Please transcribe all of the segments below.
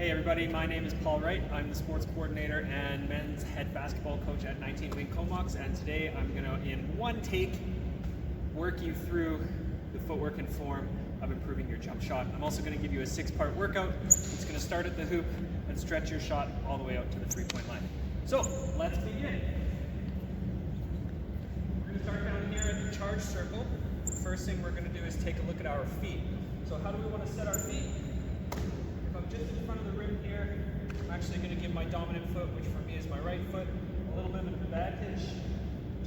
Hey everybody, my name is Paul Wright. I'm the sports coordinator and men's head basketball coach at 19 Wing Comox, and today I'm going to, in one take, work you through the footwork and form of improving your jump shot. I'm also going to give you a 6-part workout. It's going to start at the hoop and stretch your shot all the way out to the 3-point line. So, let's begin. We're going to start down here at the charge circle. The first thing we're going to do is take a look at our feet. So how do we want to set our feet? If I'm just in front of the rim here, I'm actually going to give my dominant foot, which for me is my right foot, a little bit of an advantage.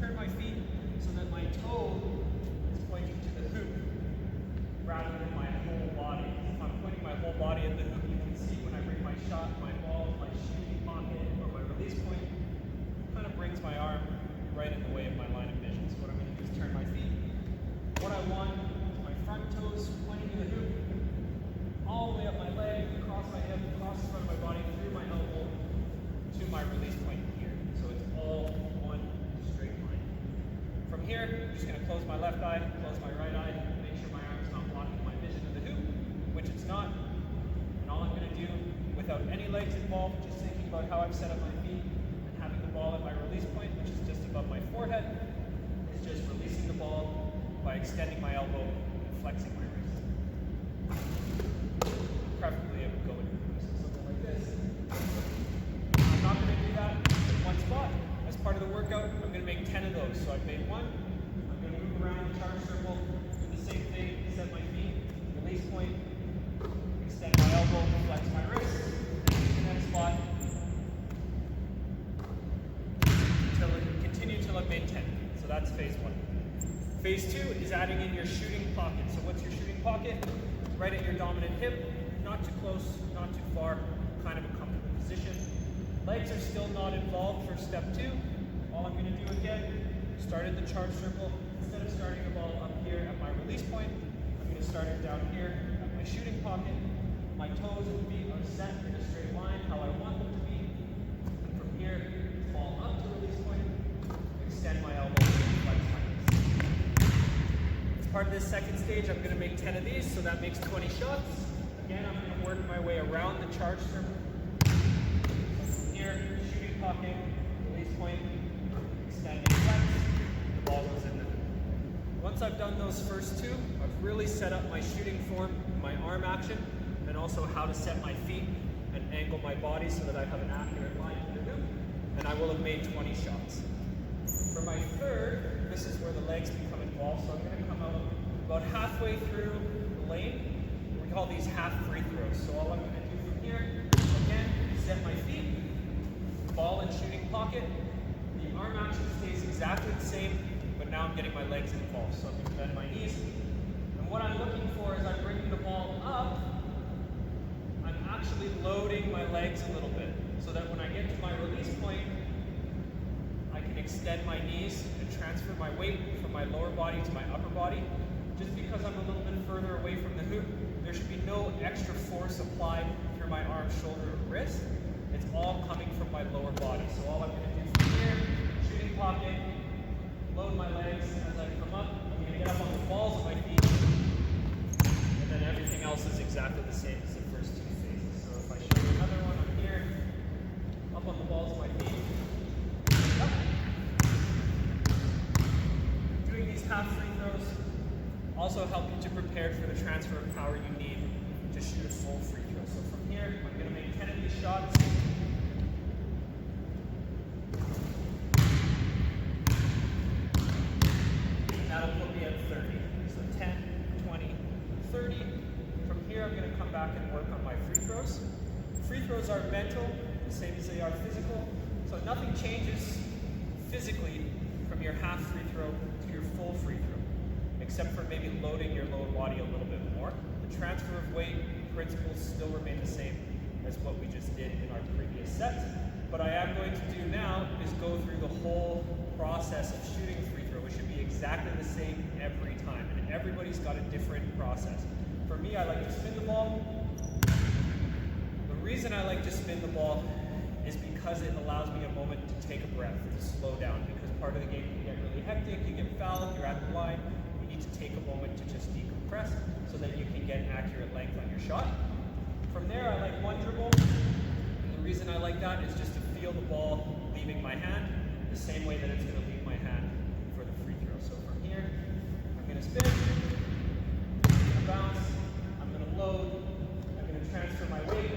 Turn my feet so that my toe is pointing to the hoop rather than my whole body. If I'm pointing my whole body at the hoop, you can see when I bring my shot, my ball, my shooting pocket, or my release point, kind of brings my arm right in the way of my line of vision. So what I'm going to do is turn my feet. What I want is my front toes pointing to the hoop, all the way up my leg, across my hip, across the front of my body, through my elbow, to my release point here. So it's all one straight line. From here, I'm just going to close my left eye, close my right eye, make sure my arm's not blocking my vision of the hoop, which it's not. And all I'm going to do, without any legs involved, just thinking about how I've set up my feet, and having the ball at my release point, which is just above my forehead, is just releasing the ball by extending my elbow and flexing my wrist. Preferably I would go into something like this. I'm not going to do that in one spot. As part of the workout, I'm going to make 10 of those. So I've made one. I'm going to move around the charge circle, do the same thing, set my feet, release point, extend my elbow, flex my wrist, next spot, continue till I've made 10. So that's phase 1. Phase 2 is adding in your shooting pocket. So what's your shooting pocket? Right at your dominant hip, not too close, not too far, kind of a comfortable position. Legs are still not involved for step 2. All I'm going to do again, start at the charge circle. Instead of starting the ball up here at my release point, I'm going to start it down here at my shooting pocket. My toes and feet are set in a straight line, how I want them to be. And from here, ball up to release point, extend my elbow, flex my wrist. As part of this second stage, I'm going to make 10 of these, so that makes 20 shots. Again, I'm going to work my way around the charge circle. From here, shooting pocket, release point, extend and flex, the ball goes in there. Once I've done those first two, I've really set up my shooting form, my arm action, and also how to set my feet and angle my body so that I have an accurate line to the hoop, and I will have made 20 shots. For my third, this is where the legs become involved, so I'm going to come out about halfway through the lane. We call these half free throws. So all I'm going to do from here, again, set my feet, ball and shooting pocket. The arm action stays exactly the same, but now I'm getting my legs involved. So I'm going to bend my knees. And what I'm looking for is I'm bringing the ball up, I'm actually loading my legs a little bit, so that when I get to my release point, I can extend my knees and transfer my weight from my lower body to my upper body. Just because I'm a little bit further away from the hoop, there should be no extra force applied through my arm, shoulder, or wrist. It's all coming from my lower body. So all I'm going to do from here, shooting pocket, load my legs as I come up. I'm going to get up on the balls of my feet. And then everything else is exactly the same as the first two phases. So if I show you another one, I'm here, up on the balls of my feet. Up. Doing these half free throws also help you to prepare for the transfer of power you need to shoot a full free throw. So from here, I'm going to make 10 of these shots. And that'll put me at 30. So 10, 20, 30. From here, I'm going to come back and work on my free throws. Free throws are mental, the same as they are physical. So nothing changes physically from your half free throw to your full free throw, except for maybe loading your lower body a little bit more. The transfer of weight principles still remain the same as what we just did in our previous set. What I am going to do now is go through the whole process of shooting a free throw. It should be exactly the same every time, and everybody's got a different process. For me, I like to spin the ball. The reason I like to spin the ball is because it allows me a moment to take a breath, to slow down, because part of the game can get really hectic, you get fouled, you're at the line, you need to take a moment to just decompress so that you can get accurate length on your shot. From there, I like one dribble, reason I like that is just to feel the ball leaving my hand the same way that it's going to leave my hand for the free throw. So from here, I'm going to spin, I'm going to bounce, I'm going to load, I'm going to transfer my weight,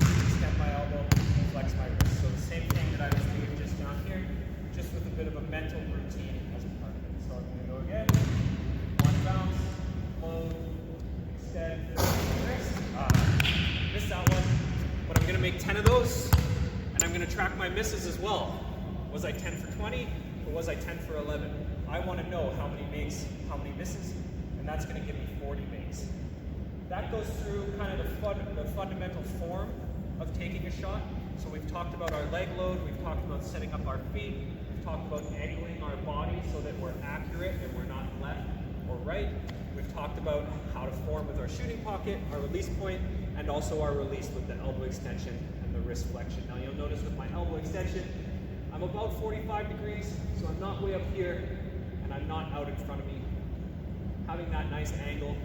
extend my elbow, and flex my wrist. So the same thing that I was doing just down here, just with a bit of a mental routine as a part of it. So I'm going to go again, one bounce, load, extend, wrist. Missed that one, but I'm going to make 10 of those, and I'm going to track my misses as well. Was I 10 for 20, or was I 10 for 11? I want to know how many makes, how many misses, and that's going to give me 40 makes. That goes through kind of the fundamental form of taking a shot. So we've talked about our leg load, we've talked about setting up our feet, we've talked about angling our body so that we're accurate and we're not left or right. We've talked about how to form with our shooting pocket, our release point, and also our release with the elbow extension and the wrist flexion. Now you'll notice with my elbow extension, I'm about 45 degrees, so I'm not way up here, and I'm not out in front of me. Having that nice angle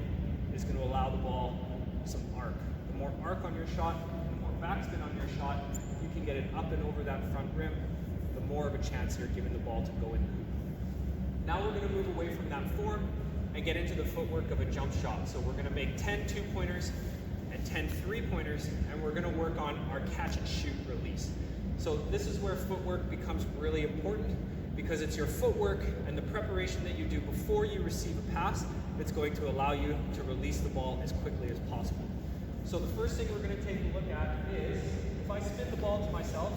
is going to allow the ball some arc. The more arc on your shot, the more backspin on your shot, you can get it up and over that front rim, the more of a chance you're giving the ball to go in the hoop. Now we're going to move away from that form and get into the footwork of a jump shot. So we're going to make 10 two-pointers and 10 three-pointers, and we're going to work on our catch and shoot release. So this is where footwork becomes really important, because it's your footwork and the preparation that you do before you receive a pass that's going to allow you to release the ball as quickly as possible. So the first thing we're going to take a look at is, if I spin the ball to myself,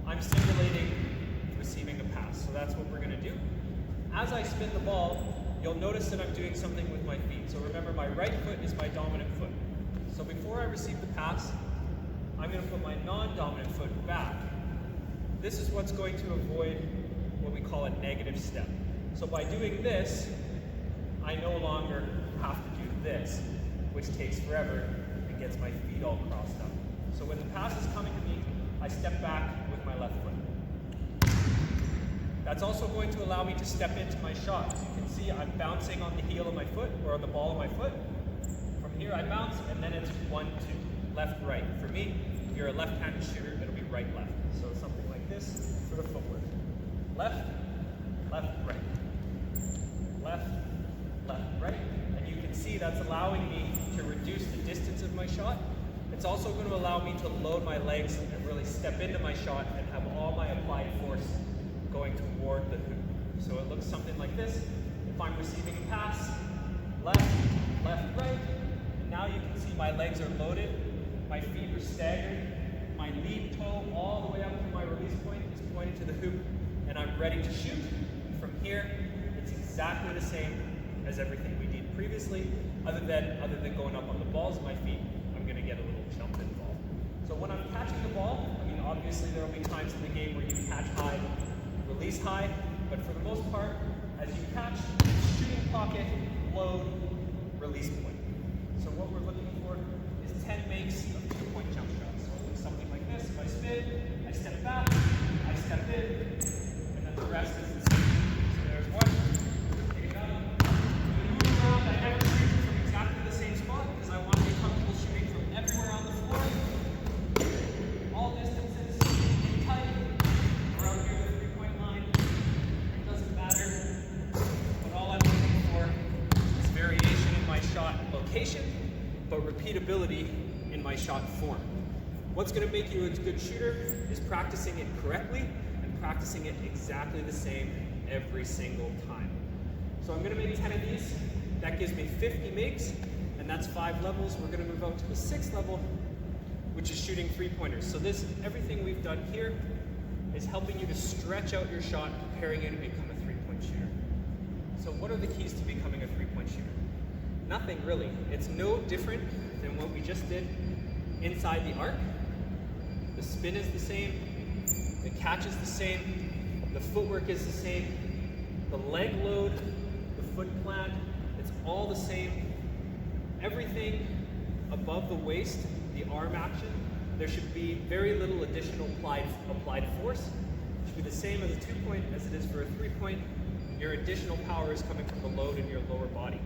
I'm simulating receiving a pass. So that's what we're going to do. As I spin the ball, you'll notice that I'm doing something with my feet. So remember, my right foot is my dominant foot. So before I receive the pass, I'm going to put my non-dominant foot back. This is what's going to avoid what we call a negative step. So by doing this, I no longer have to do this, which takes forever and gets my feet all crossed up. So when the pass is coming to me, I step back with my left foot. That's also going to allow me to step into my shot. So you can see I'm bouncing on the heel of my foot, or on the ball of my foot. From here I bounce, and then it's 1, 2, left, right. For me, if you're a left-handed shooter, it'll be right, left. So something like this for the footwork. Left, left, right. Left, left, right. And you can see that's allowing me to reduce the distance of my shot. It's also going to allow me to load my legs and really step into my shot and have all my applied force going toward the hoop. So it looks something like this. If I'm receiving a pass, left, left, right. And now you can see my legs are loaded, my feet are staggered, my lead toe all the way up to my release point is pointed to the hoop, and I'm ready to shoot. From here, it's exactly the same as everything we did previously, other than going up on the balls of my feet, I'm going to get a little jump involved. So when I'm catching the ball, I mean, obviously there will be times in the game where you catch high, release high, but for the most part, as you catch, shooting pocket, load, release point. So what we're looking for is 10 makes of two-point jump shots. So it looks something like this. If I spin, I step back, I step in, and then the rest is the same. So there's one. Take it out. When we move around, I never shoot from exactly the same spot because I want to be comfortable shooting from everywhere on the floor. All distances, in tight, around here the three-point line. It doesn't matter. But all I'm looking for is variation in my shot location, but repeatability in my shot form. What's going to make you a good shooter is practicing it correctly and practicing it exactly the same every single time. So I'm going to make 10 of these. That gives me 50 makes, and that's 5 levels. We're going to move out to the 6th level, which is shooting three-pointers. So everything we've done here is helping you to stretch out your shot, preparing you to become a three-point shooter. So what are the keys to becoming a three-point shooter? Nothing really. It's no different than what we just did inside the arc. The spin is the same, the catch is the same, the footwork is the same, the leg load, the foot plant, it's all the same. Everything above the waist, the arm action, there should be very little additional applied force. It should be the same as a two-point as it is for a three-point. Your additional power is coming from the load in your lower body.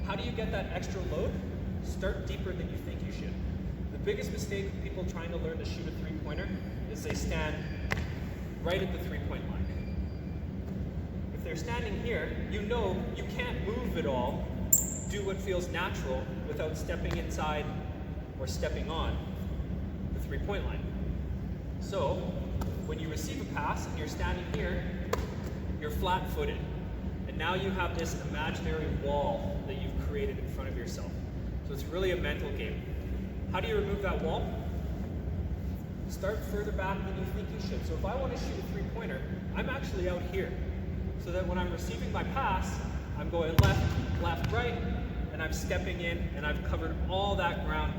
How do you get that extra load? Start deeper than you think you should. The biggest mistake of people trying to learn to shoot a three-pointer is they stand right at the three-point line. If they're standing here, you know you can't move at all, do what feels natural without stepping inside or stepping on the three-point line. So when you receive a pass and you're standing here, you're flat-footed. And now you have this imaginary wall that you've created in front of yourself. So it's really a mental game. How do you remove that wall? Start further back than you think you should. So if I want to shoot a three-pointer, I'm actually out here. So that when I'm receiving my pass, I'm going left, left, right, and I'm stepping in and I've covered all that ground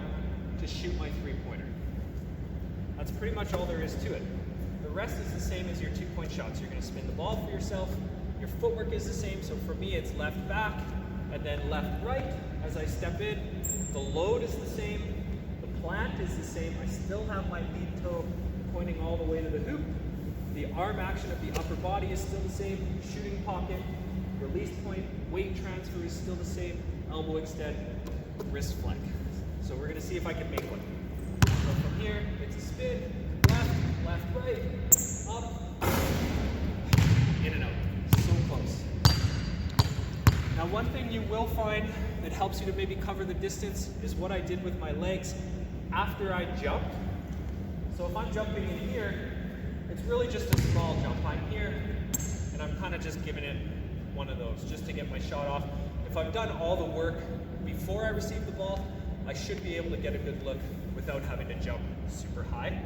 to shoot my three-pointer. That's pretty much all there is to it. The rest is the same as your two-point shots. You're going to spin the ball for yourself. Your footwork is the same. So for me, it's left back and then left right as I step in. The load is the same. The plant is the same. I still have my lead toe pointing all the way to the hoop. The arm action of the upper body is still the same. Shooting pocket, release point, weight transfer is still the same. Elbow extend, wrist flex. So we're going to see if I can make one. So from here, it's a spin, left, left, right, up, in and out. So close. Now one thing you will find that helps you to maybe cover the distance is what I did with my legs after I jumped. So if I'm jumping in here, it's really just a small jump. I'm here, and I'm kind of just giving it one of those just to get my shot off. If I've done all the work before I receive the ball, I should be able to get a good look without having to jump super high.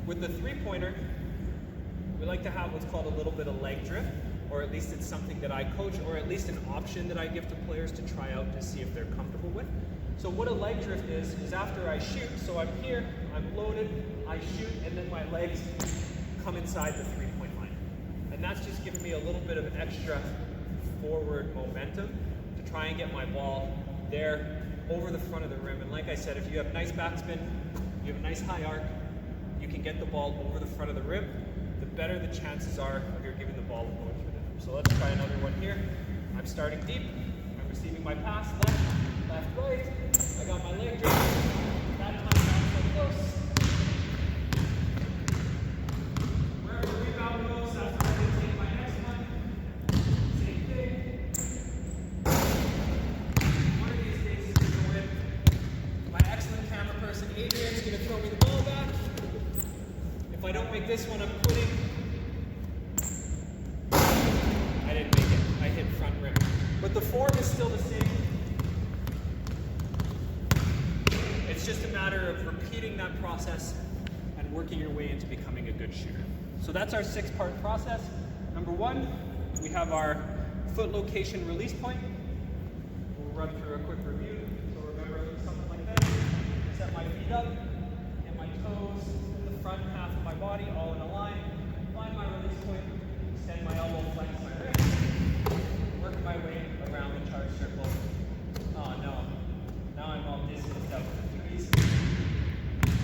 With the three-pointer, we like to have what's called a little bit of leg drift, or at least it's something that I coach, or at least an option that I give to players to try out to see if they're comfortable with. So what a leg drift is after I shoot, so I'm here, I'm loaded, I shoot, and then my legs come inside the three-point line. And that's just giving me a little bit of extra forward momentum to try and get my ball there over the front of the rim. And like I said, if you have nice backspin, you have a nice high arc, you can get the ball over the front of the rim, the better the chances are of you're giving the ball going through the hoop. So let's try another one here. I'm starting deep, I'm receiving my pass, left, left, right, I got my leg drift, that time not so close. Wherever the rebound goes, after I take my next one, same thing. One of these days is going to win. My excellent camera person Adrian is going to throw me the ball back. If I don't make this one, I'm quitting. I didn't make it. I hit front rim. But the form is still the same. It's just a matter of repeating that process and working your way into becoming a good shooter. So that's our 6-part process. Number 1, we have our foot location release point. We'll run through a quick review. So remember, something like this. Set my feet up, get my toes in the front half of my body, all in a line. Find my release point, extend my elbow, flex my wrist, work my way around the charge circle. Oh no, now I'm all distanced out to the trees.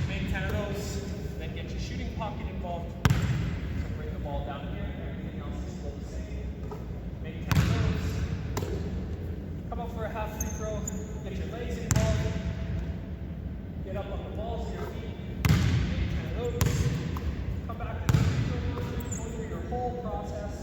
Make 10 of those, then get your shooting pocket involved. So bring the ball down here, everything else is still the same. Make 10 of those. Come up for a half free throw, get your legs involved. Get up on the balls of your feet, make 10 of those. Come back to the free throw motion, go through your whole process.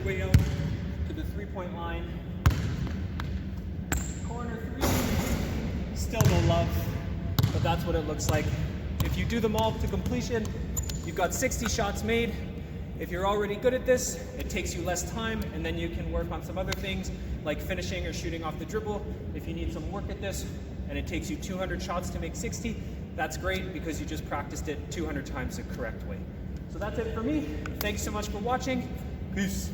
Way out to the three-point line. Corner 3, still no love, but that's what it looks like. If you do them all to completion, you've got 60 shots made. If you're already good at this, it takes you less time, and then you can work on some other things like finishing or shooting off the dribble. If you need some work at this, and it takes you 200 shots to make 60, that's great because you just practiced it 200 times the correct way. So that's it for me. Thanks so much for watching. Peace.